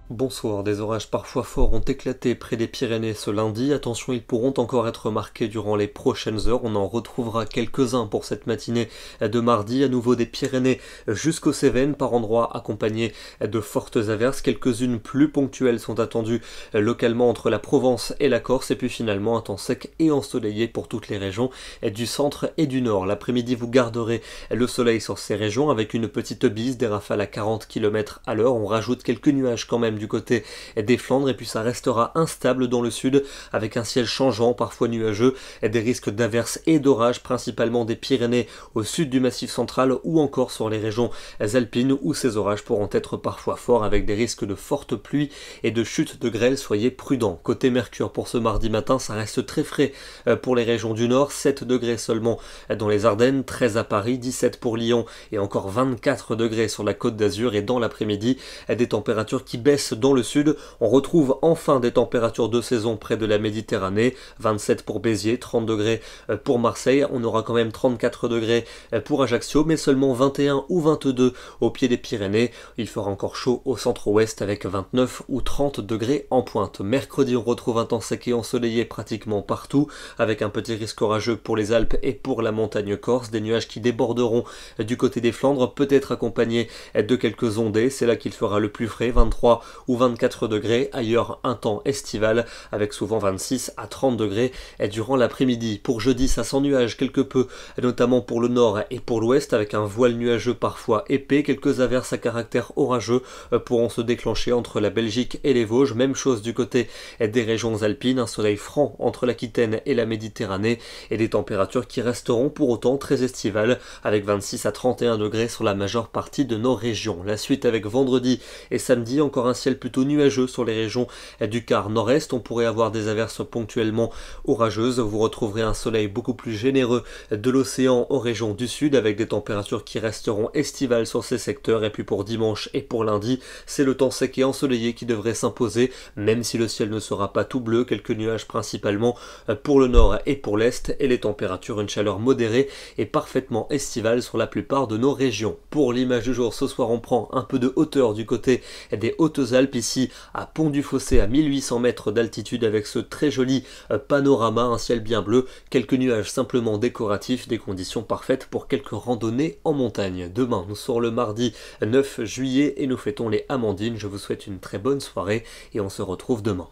Bonsoir, des orages parfois forts ont éclaté près des Pyrénées ce lundi. Attention, ils pourront encore être marqués durant les prochaines heures. On en retrouvera quelques-uns pour cette matinée de mardi. À nouveau des Pyrénées jusqu'aux Cévennes, par endroits accompagnés de fortes averses. Quelques-unes plus ponctuelles sont attendues localement entre la Provence et la Corse. Et puis finalement un temps sec et ensoleillé pour toutes les régions du centre et du nord. L'après-midi, vous garderez le soleil sur ces régions avec une petite bise, des rafales à 40 km à l'heure. On rajoute quelques nuages quand même du côté des Flandres et puis ça restera instable dans le sud avec un ciel changeant, parfois nuageux, et des risques d'averses et d'orages principalement des Pyrénées au sud du Massif central ou encore sur les régions alpines où ces orages pourront être parfois forts avec des risques de fortes pluies et de chutes de grêle. Soyez prudents. Côté Mercure pour ce mardi matin, ça reste très frais pour les régions du nord, 7 degrés seulement dans les Ardennes, 13 à Paris, 17 pour Lyon et encore 24 degrés sur la Côte d'Azur. Et dans l'après-midi, des températures qui baissent dans le sud. On retrouve enfin des températures de saison près de la Méditerranée, 27 pour Béziers, 30 degrés pour Marseille, on aura quand même 34 degrés pour Ajaccio, mais seulement 21 ou 22 au pied des Pyrénées. Il fera encore chaud au centre-ouest avec 29 ou 30 degrés en pointe. Mercredi, on retrouve un temps sec et ensoleillé pratiquement partout, avec un petit risque orageux pour les Alpes et pour la montagne corse, des nuages qui déborderont du côté des Flandres, peut-être accompagnés de quelques ondées. C'est là qu'il fera le plus frais, 23 ou 24 degrés, ailleurs un temps estival avec souvent 26 à 30 degrés durant l'après-midi. Pour jeudi, ça sent nuage quelque peu, notamment pour le nord et pour l'ouest avec un voile nuageux parfois épais. Quelques averses à caractère orageux pourront se déclencher entre la Belgique et les Vosges. Même chose du côté des régions alpines, un soleil franc entre l'Aquitaine et la Méditerranée et des températures qui resteront pour autant très estivales avec 26 à 31 degrés sur la majeure partie de nos régions. La suite avec vendredi et samedi, encore un ciel plutôt nuageux sur les régions du quart nord-est. On pourrait avoir des averses ponctuellement orageuses. Vous retrouverez un soleil beaucoup plus généreux de l'océan aux régions du sud avec des températures qui resteront estivales sur ces secteurs. Et puis pour dimanche et pour lundi, c'est le temps sec et ensoleillé qui devrait s'imposer, même si le ciel ne sera pas tout bleu. Quelques nuages principalement pour le nord et pour l'est et les températures, une chaleur modérée et parfaitement estivale sur la plupart de nos régions. Pour l'image du jour, ce soir on prend un peu de hauteur du côté des Hautes-Alpes, ici à Pont-du-Fossé à 1800 mètres d'altitude avec ce très joli panorama, un ciel bien bleu, quelques nuages simplement décoratifs, des conditions parfaites pour quelques randonnées en montagne. Demain, nous sommes le mardi 9 juillet et nous fêtons les Amandines. Je vous souhaite une très bonne soirée et on se retrouve demain.